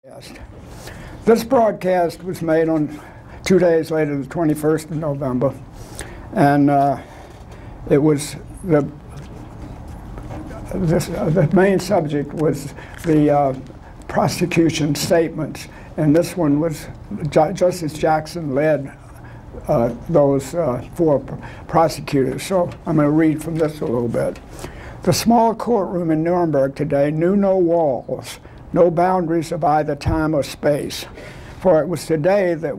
Yes. This broadcast was made on 2 days later, the 21st of November, and it was the main subject was the prosecution statements, and this one was Justice Jackson led those four prosecutors. So I'm going to read from this a little bit. The small courtroom in Nuremberg today knew no walls, no boundaries of either time or space. For it was today that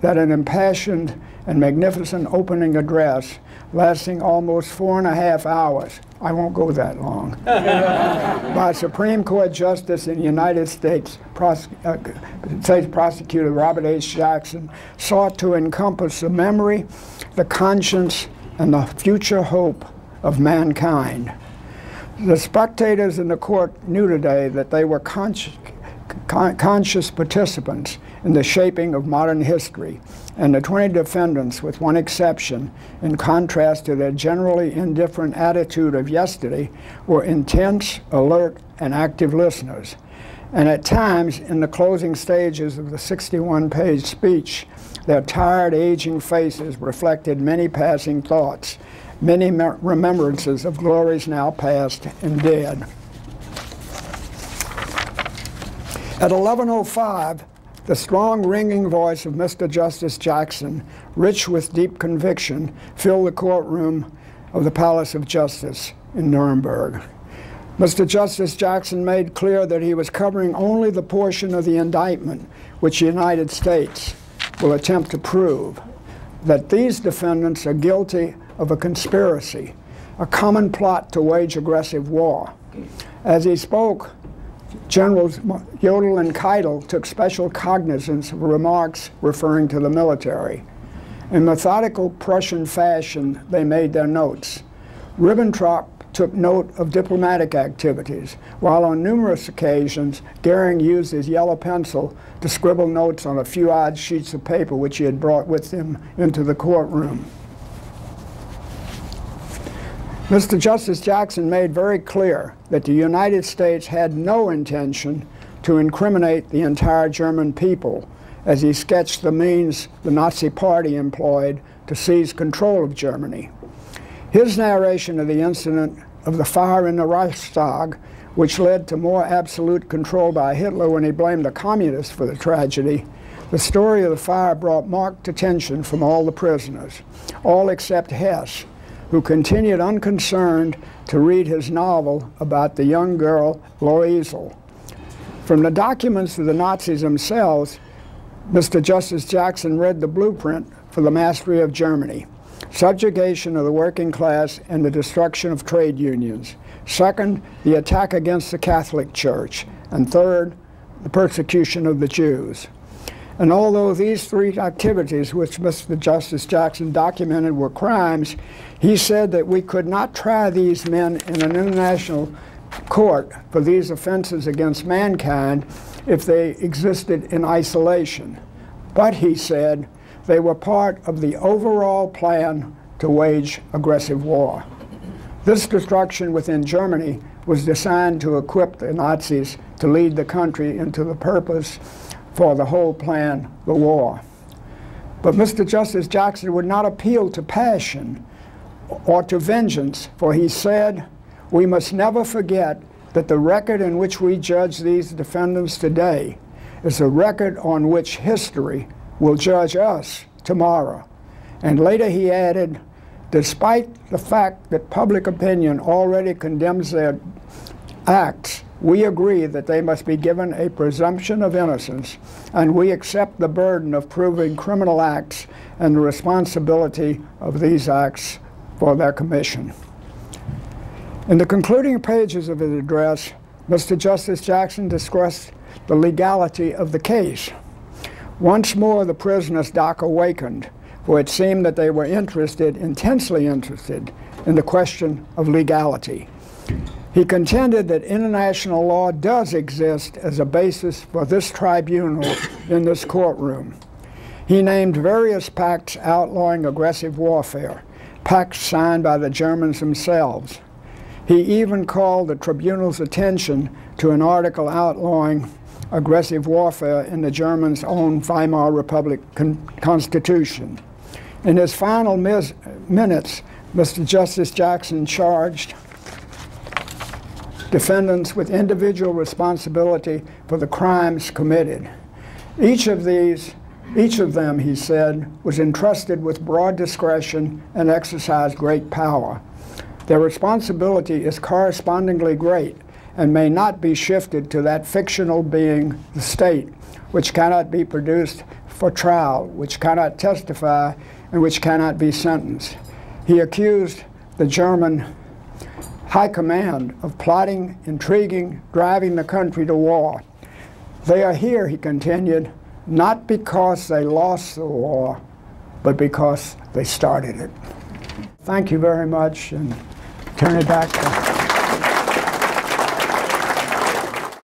an impassioned and magnificent opening address lasting almost 4.5 hours, I won't go that long, by Supreme Court Justice in the United States Prosecutor Robert H. Jackson sought to encompass the memory, the conscience, and the future hope of mankind. The spectators in the court knew today that they were conscious participants in the shaping of modern history, and the 20 defendants, with one exception, in contrast to their generally indifferent attitude of yesterday, were intense, alert, and active listeners. And at times, in the closing stages of the 61-page speech, their tired, aging faces reflected many passing thoughts, many remembrances of glories now past and dead. At 11:05, the strong, ringing voice of Mr. Justice Jackson, rich with deep conviction, filled the courtroom of the Palace of Justice in Nuremberg. Mr. Justice Jackson made clear that he was covering only the portion of the indictment which the United States will attempt to prove, that these defendants are guilty of a conspiracy, a common plot to wage aggressive war. As he spoke, Generals Jodl and Keitel took special cognizance of remarks referring to the military. In methodical Prussian fashion, they made their notes. Ribbentrop took note of diplomatic activities, while on numerous occasions, Goering used his yellow pencil to scribble notes on a few odd sheets of paper which he had brought with him into the courtroom. Mr. Justice Jackson made very clear that the United States had no intention to incriminate the entire German people, as he sketched the means the Nazi Party employed to seize control of Germany. His narration of the incident of the fire in the Reichstag, which led to more absolute control by Hitler when he blamed the communists for the tragedy, the story of the fire brought marked attention from all the prisoners, all except Hess, who continued unconcerned to read his novel about the young girl Loisel. From the documents of the Nazis themselves, Mr. Justice Jackson read the blueprint for the mastery of Germany: subjugation of the working class and the destruction of trade unions. Second, the attack against the Catholic Church. And third, the persecution of the Jews. And although these three activities which Mr. Justice Jackson documented were crimes, he said that we could not try these men in an international court for these offenses against mankind if they existed in isolation. But, he said, they were part of the overall plan to wage aggressive war. This destruction within Germany was designed to equip the Nazis to lead the country into the purpose for the whole plan, the war. But Mr. Justice Jackson would not appeal to passion or to vengeance, for he said, we must never forget that the record in which we judge these defendants today is a record on which history will judge us tomorrow. And later he added, despite the fact that public opinion already condemns their acts, we agree that they must be given a presumption of innocence, and we accept the burden of proving criminal acts and the responsibility of these acts for their commission. In the concluding pages of his address, Mr. Justice Jackson discussed the legality of the case. Once more, the prisoners' dock awakened, for it seemed that they were intensely interested, in the question of legality. He contended that international law does exist as a basis for this tribunal in this courtroom. He named various pacts outlawing aggressive warfare, pacts signed by the Germans themselves. He even called the tribunal's attention to an article outlawing aggressive warfare in the Germans' own Weimar Republic constitution. In his final minutes, Mr. Justice Jackson charged defendants with individual responsibility for the crimes committed. Each of them, he said, was entrusted with broad discretion and exercised great power. Their responsibility is correspondingly great and may not be shifted to that fictional being, the state, which cannot be produced for trial, which cannot testify, and which cannot be sentenced. He accused the German High Command of plotting, intriguing, driving the country to war. They are here, he continued, not because they lost the war, but because they started it. Thank you very much, and turn it back to